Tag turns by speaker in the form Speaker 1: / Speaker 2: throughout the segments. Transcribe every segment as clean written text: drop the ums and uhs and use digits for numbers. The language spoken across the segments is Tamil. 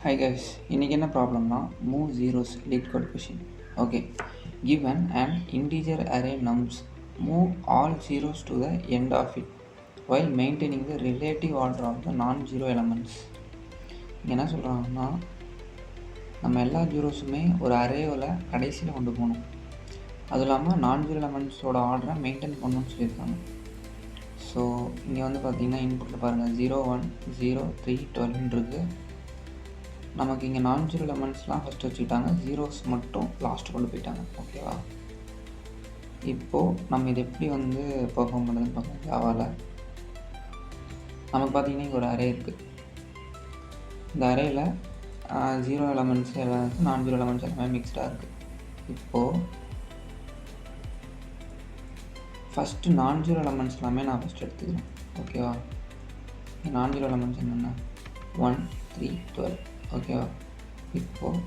Speaker 1: Hi guys, இன்னைக்கு என்ன ப்ராப்ளம்னா move zeros lead code question. Okay, given an integer array nums, move all zeros to the end of it while maintaining the relative order of the non-zero elements. இங்கே என்ன சொல்கிறாங்கன்னா நம்ம எல்லா ஜீரோஸுமே ஒரு அரேவில் கடைசியில் கொண்டு போகணும். அதுவும் இல்லாமல் நான்-ஜீரோ எலமெண்ட்ஸோட ஆர்டரை மெயின்டைன் பண்ணணும்னு சொல்லியிருக்காங்க. ஸோ இங்கே வந்து பார்த்தீங்கன்னா இன்புட்டில் பாருங்கள் 0 1 0 3 12 இருக்குது. நமக்கு இங்கே நான்-ஜீரோ எலமெண்ட்ஸ்லாம் ஃபஸ்ட்டு வச்சுக்கிட்டாங்க, ஜீரோஸ் மட்டும் லாஸ்ட்டு கொண்டு போயிட்டாங்க. ஓகேவா? இப்போது நம்ம இது எப்படி வந்து பெர்ஃபார்ம் பண்ணுறதுன்னு பார்க்கலாம். ஜாவாவில் நமக்கு பார்த்திங்கன்னா இங்கே ஒரு அரே இருக்குது. இந்த அரேயில் ஜீரோ எலமெண்ட்ஸ் எல்லாம் இருக்குது, நான்-ஜீரோ எலமெண்ட்ஸ் எல்லாமே மிக்ஸ்டாக இருக்குது. இப்போது ஃபஸ்ட்டு நான்-ஜீரோ எலமெண்ட்ஸ் எல்லாமே நான் ஃபஸ்ட்டு எடுத்துக்கிறேன். ஓகேவா? இங்கே நான்-ஜீரோ எலமெண்ட்ஸ் என்னென்ன 1 3 12. ஓகேவா? இப்போது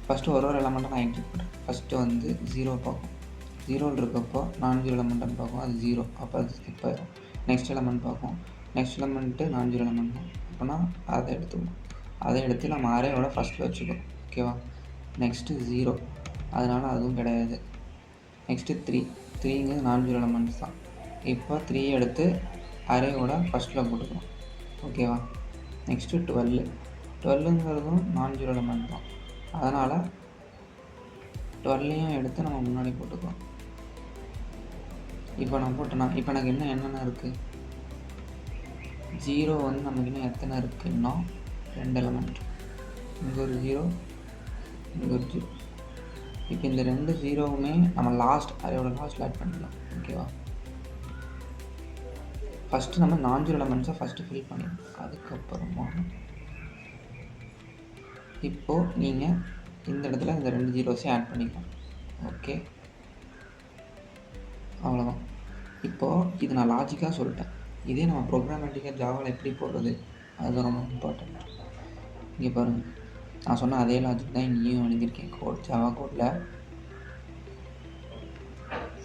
Speaker 1: ஃபஸ்ட்டு ஒரு எலமெண்ட்டை நான் என்ட்ரி பண்ணுறேன். ஃபஸ்ட்டு வந்து 0 பார்க்கும். 0ல் இருக்கப்போ நான்-ஜீரோ எலமெண்ட்டுன்னு பார்க்கும், அது 0, அப்போ அது ஸ்கிப் ஆகிடும். நெக்ஸ்ட் எலமெண்ட் பார்க்கும், நெக்ஸ்ட் எலமெண்ட்டு நான்-ஜீரோ எலமெண்ட் தான். அப்போனா அதை எடுத்துக்கணும். அதை எடுத்து நம்ம அரேயோட ஃபஸ்ட்டில் வச்சுக்கணும். ஓகேவா? நெக்ஸ்ட்டு 0, அதனால் அதுவும் கிடையாது. நெக்ஸ்ட்டு 3ங்கிறது நான்-ஜீரோ எலமெண்ட்ஸ் தான். இப்போ 3 எடுத்து அரேயோட ஃபஸ்ட்டில் போட்டுக்கணும். ஓகேவா? நெக்ஸ்ட்டு 12ங்கிறதும் நான்-ஜீரோ எலமெண்ட் தான். அதனால் 12ஐயும் எடுத்து நம்ம முன்னாடி போட்டுக்கலாம். இப்போ நான் போட்டேன்னா இப்போ எனக்கு என்னென்ன இருக்குது, 0 வந்து நமக்கு இன்னும் எத்தனை இருக்குன்னா 2 எலமெண்ட். இங்கே ஒரு 0, இங்கே ஒரு 0. இப்போ இந்த 2 ஜீரோவுமே நம்ம அரேயோட லாஸ்ட்டில் ஆட் பண்ணிக்கலாம். ஓகேவா? ஃபஸ்ட்டு நம்ம நான்-ஜீரோ எலமெண்ட்ஸை ஃபஸ்ட்டு ஃபில் பண்ணிடணும். அதுக்கப்புறமா இப்போது நீங்கள் இந்த இடத்துல இந்த 2 ஜீரோஸையும் ஆட் பண்ணிக்கலாம். ஓகே, அவ்வளோதான். இப்போது இது நான் லாஜிக்காக சொல்லிட்டேன். இதே நம்ம ப்ரோக்ராமேட்டிக்காக ஜாவாவில் எப்படி போடுறது, அது ரொம்ப இம்பார்ட்டண்ட். இங்கே பாருங்கள், நான் சொன்ன அதே லாஜிக் தான் இங்கேயும் எழுதியிருக்கேன். ஜாவா கோடில்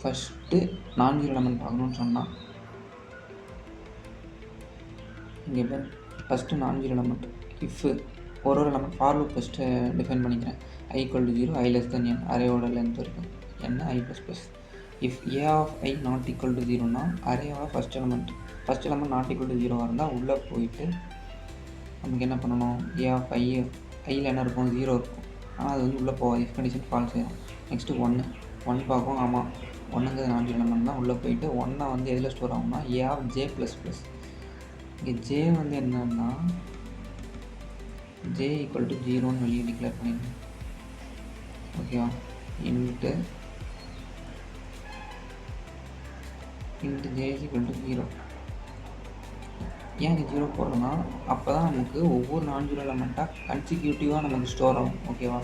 Speaker 1: ஃபஸ்ட்டு நான்-ஜீரோ எலமெண்ட் பார்க்கணுன்னு சொன்னால் இங்கே பாரு, ஃபஸ்ட்டு நான்-ஜீரோ எலமெண்ட் இஃப்பு ஒரு element for loop first define பண்ணிக்கிறேன். i = 0, i n, அரேயோட லென்த் இருக்குது என்ன i++. If a of i not equal to 0னா அரேயோட first element not equal to 0 இருந்தால் உள்ளே போயிட்டு நமக்கு என்ன பண்ணணும், a of iயில் என்ன இருக்கும், 0 இருக்கும். ஆனால் அது வந்து உள்ளே போகாது, இஃப் கண்டிஷன் ஃபால்ஸ் ஆகிடும். நெக்ஸ்ட்டு 1 பார்க்கும். ஆமாம், 1ங்கிறது நான்-ஜீரோ எலமெண்ட் தான். உள்ளே போயிட்டு 1 வந்து எதில் ஸ்டோர் ஆகும்னா a of j++. இங்கே j வந்து என்னன்னா j = 0ன்னு வெளியே டிக்ளேர் பண்ணிடுங்க. ஓகேவா? Into j = 0. ஏன் 0 போடுறோன்னா அப்போ தான் நமக்கு ஒவ்வொரு நான்-ஜீரோ எலமெண்ட்டாக கன்சிக்யூட்டிவாக நமக்கு ஸ்டோர் ஆகும். ஓகேவா?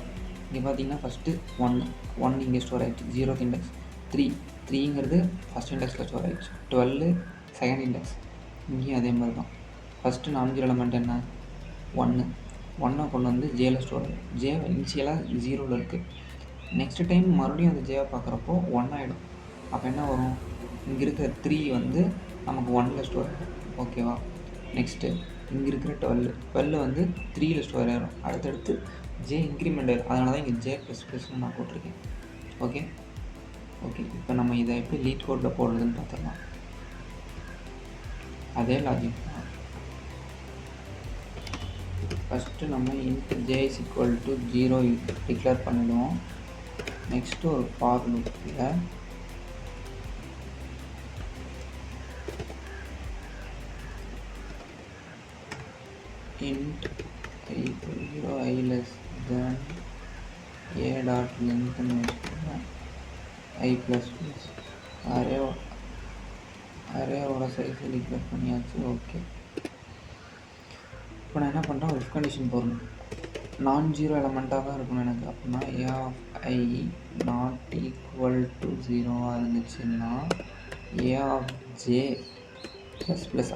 Speaker 1: இங்கே பார்த்தீங்கன்னா ஃபஸ்ட்டு 1 இங்கே ஸ்டோர் ஆகிடுச்சு, 0th இண்டெக்ஸ். 3ங்கிறது ஃபஸ்ட் இண்டெக்ஸில் ஸ்டோர் ஆகிடுச்சு. 12 செகண்ட் இண்டெக்ஸ். இங்கேயும் அதே மாதிரி தான். ஃபஸ்ட்டு நான்-ஜீரோ எலமெண்ட் என்ன 1 கொண்டு வந்து ஜேயில் ஸ்டோர் ஆகும். ஜே இனிஷியலாக 0ல் இருக்குது. நெக்ஸ்ட் டைம் மறுபடியும் அந்த ஜேவை பார்க்குறப்போ 1 ஆகிடும். அப்போ என்ன வரும், இங்கே இருக்கிற 3 வந்து நமக்கு 1ல் ஸ்டோர் ஆகும். ஓகேவா? நெக்ஸ்ட்டு இங்கே இருக்கிற 12 வந்து 3ல் ஸ்டோர் ஆகிடும். அடுத்தடுத்து ஜே இன்க்ரிமெண்ட் ஆகிடும். அதனால தான் இங்கே j++ன்னு நான் போட்டிருக்கேன். ஓகே, இப்போ நம்ம இதை எப்படி லீட் கோடில் போடுறதுன்னு பார்த்துடலாம். அதே லாஜிக் தான். ஃபஸ்ட்டு நம்ம இன்ட் j = 0 டிக்ளேர் பண்ணிடுவோம். நெக்ஸ்ட்டு ஒரு ஃபார் லூப்பில் int i = 0, i less than a dot length i++ அரேவோட சைஸை டிக்ளேர் பண்ணியாச்சு. ஓகே, இப்போ நான் என்ன பண்ணுறேன், இஃப் கண்டிஷன் போடணும். நான்-ஜீரோ எலமெண்ட்டாக தான் இருக்கணும் எனக்கு. அப்படின்னா a of i not equal to 0 இருந்துச்சுன்னா a of j++,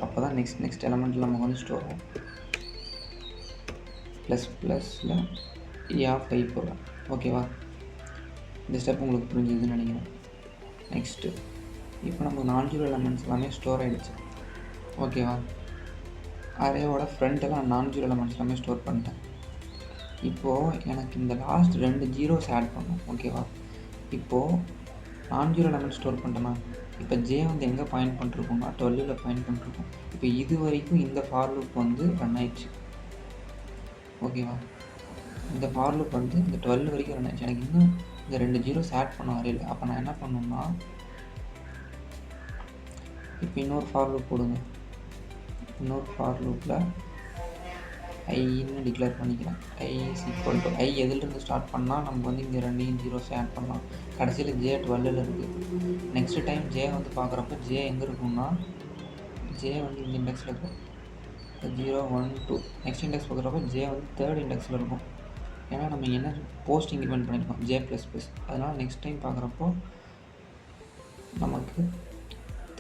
Speaker 1: அப்போ தான் நெக்ஸ்ட் எலமெண்ட்டில் நமக்கு வந்து ஸ்டோர் ஆகும். ++ல் a of i போடுறேன். ஓகேவா? இந்த ஸ்டெப் உங்களுக்கு புரிஞ்சதுன்னு நினைக்கிறேன். நெக்ஸ்ட்டு இப்போ நமக்கு நான்-ஜீரோ எலமெண்ட்ஸ் எல்லாமே ஸ்டோர் ஆகிடுச்சு. ஓகேவா? அரேவோட ஃப்ரண்ட்டெல்லாம் நான் ஜீரோ எலமெண்ட்ஸ் எல்லாமே ஸ்டோர் பண்ணிட்டேன். இப்போது எனக்கு இந்த லாஸ்ட் 2 ஜீரோஸ் ஆட் பண்ணும். ஓகேவா? இப்போது நான் ஜீரோ எலமெண்ட் ஸ்டோர் பண்ணிட்டேன்னா இப்போ ஜே வந்து எங்கே பாயிண்ட் பண்ணிருக்கோம்னா 12ல் பாயிண்ட் பண்ணிருக்கோம். இப்போ இது வரைக்கும் இந்த ஃபார் லூப் வந்து ரன் ஆயிடுச்சு. ஓகேவா? இந்த ஃபார் லூப் வந்து இந்த 12 வரைக்கும் ரன் ஆயிடுச்சு. எனக்கு இன்னும் இந்த 2 ஜீரோஸ் ஆட் பண்ண வரையில. அப்போ நான் என்ன பண்ணணும்னா இப்போ இன்னொரு ஃபார் லூப் போடுங்க. இன்னொரு ஃபார் லூப்பில் ஐன்னு டிக்ளேர் பண்ணிக்கிறேன். ஐ இஸ் ஈக்குவல் டு ஐ எதுலேருந்து ஸ்டார்ட் பண்ணால் நம்ம வந்து இங்கே 2 ஜீரோஸை ஆட் பண்ணலாம். கடைசியில் ஜே 12ல் இருக்குது. நெக்ஸ்ட் டைம் ஜே வந்து பார்க்குறப்ப ஜே எங்கே இருக்கும்னா ஜே வந்து இந்த இண்டெக்ஸில் இருக்கும். 0 1 2 நெக்ஸ்ட் இண்டெக்ஸ் பார்க்குறப்ப ஜே வந்து 3rd இண்டெக்ஸில் இருக்கும். ஏன்னா நம்ம என்ன போஸ்ட் இன்க்ரிமெண்ட் பண்ணியிருக்கோம் ஜே ப்ளஸ் ப்ளஸ். அதனால் நெக்ஸ்ட் டைம் பார்க்குறப்போ நமக்கு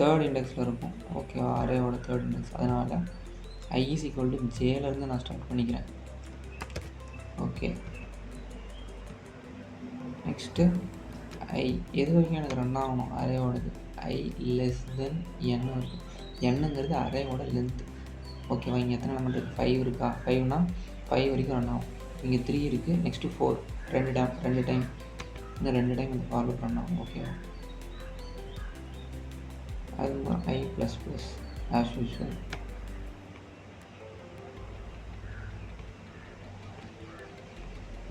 Speaker 1: 3rd இண்டெக்ஸில் இருக்கும். ஓகேவா? அரேவோட 3rd இண்டெக்ஸ். அதனால் ஐ இஸ் ஈக்குவல் டு ஜேலேருந்து நான் ஸ்டார்ட் பண்ணிக்கிறேன். ஓகே, நெக்ஸ்ட்டு ஐ எது வரைக்கும் எனக்கு ரன் ஆகணும் அரேவோடது ஐ லெஸ் தென் என் இருக்கும். என்னங்கிறது அரேவோட லென்த்து. ஓகேவா? இங்கே எத்தனை எலமெண்ட் இருக்குது? 5 இருக்கா? 5னா 5 வரைக்கும் ரன் ஆகும். இங்கே 3 இருக்குது. நெக்ஸ்ட்டு 4 2 டைம் இந்த 2 டைம் இந்த ஃபார் லூப் ரன் ஆகும். ஓகேவா? அது i plus plus as usual.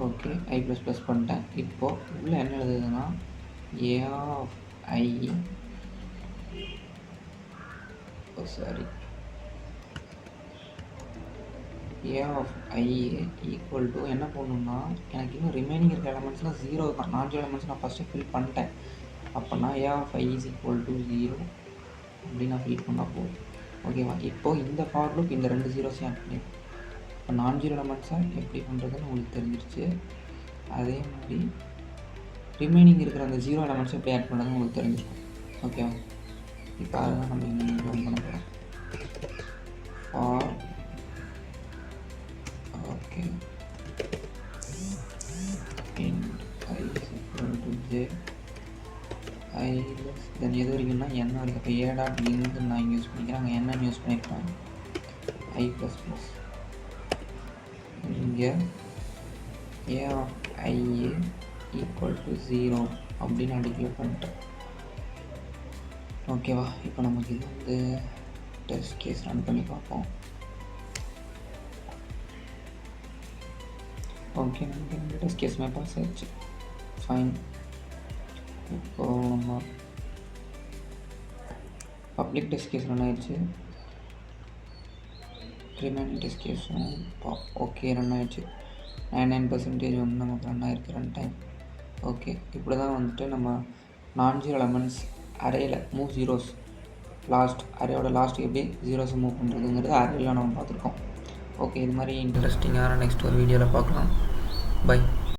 Speaker 1: Okay, i plus plus பண்ணிட்டேன். இப்போது உள்ளே என்ன எழுதுதுன்னா a of i a of i equal to என்ன பண்ணணும்னா எனக்கு இன்னும் ரிமைனிங் இருக்க எலமெண்ட்ஸ்லாம் 0 தான். நான் ஜீரோ எலமெண்ட்ஸ் நான் ஃபஸ்ட்டு ஃபில் பண்ணிட்டேன். அப்போனா a of i is equal to 0 அப்படின்னு நான் ஃபில் பண்ணால் போதும். ஓகேவா? இப்போது இந்த ஃபார் லூப் இந்த 2 ஜீரோஸையும் ஆட் பண்ணிடுவோம். இப்போ நான் ஜீரோ எலமெண்ட்ஸை எப்படி பண்ணுறதுன்னு உங்களுக்கு தெரிஞ்சிருச்சு. அதே மாதிரி ரிமைனிங் இருக்கிற அந்த 0 எலமெண்ட்ஸை எப்படி ஆட் பண்ணுறதுன்னு உங்களுக்கு தெரிஞ்சிருக்கும். ஓகேவா? இப்போ அதுதான் நம்ம இங்கே ரன் பண்ண போகிறோம். For okay int I is equal to j I less than எது வரைக்கும்னா n வரைக்கும். இப்போ a டாட் லிங்க் நான் இங்கே யூஸ் பண்ணிக்கிறேன். அங்கே என்ன யூஸ் பண்ணியிருக்கேன் I ப்ளஸ் ப்ளஸ். இங்கே a of I equal to 0 அப்படின்னு நான் டிக்ளேர் பண்ணிட்டேன். ஓகேவா? இப்போ நமக்கு இது வந்து டெஸ்ட் கேஸ் ரன் பண்ணி பார்ப்போம். ஓகே, நமக்கு இந்த டெஸ்ட் கேஸுமே பாஸ் ஆயிடுச்சு. ஃபைன். இப்போது நம்ம பப்ளிக் டெஸ்ட் கேஸ் ரன் ஆயிடுச்சு. ரிமைனிங் டெஸ்ட் கேஸும் ஓகே ரன் ஆயிடுச்சு. 99% வந்து நமக்கு ரன் ஆயிருக்கு ரன் டைம். ஓகே, இப்படி தான் வந்துட்டு நம்ம நான் ஜீரோ எலமெண்ட்ஸ் அரேயில் மூவ் ஜீரோஸ் லாஸ்ட் அரேயோட லாஸ்ட் எப்படி ஜீரோஸை மூவ் பண்ணுறதுங்கிறது அரேயில் நம்ம பார்த்துருக்கோம். ஓகே, இது மாதிரி இன்ட்ரெஸ்டிங்கான நெக்ஸ்ட் ஒரு வீடியோவில் பார்க்கலாம். பை.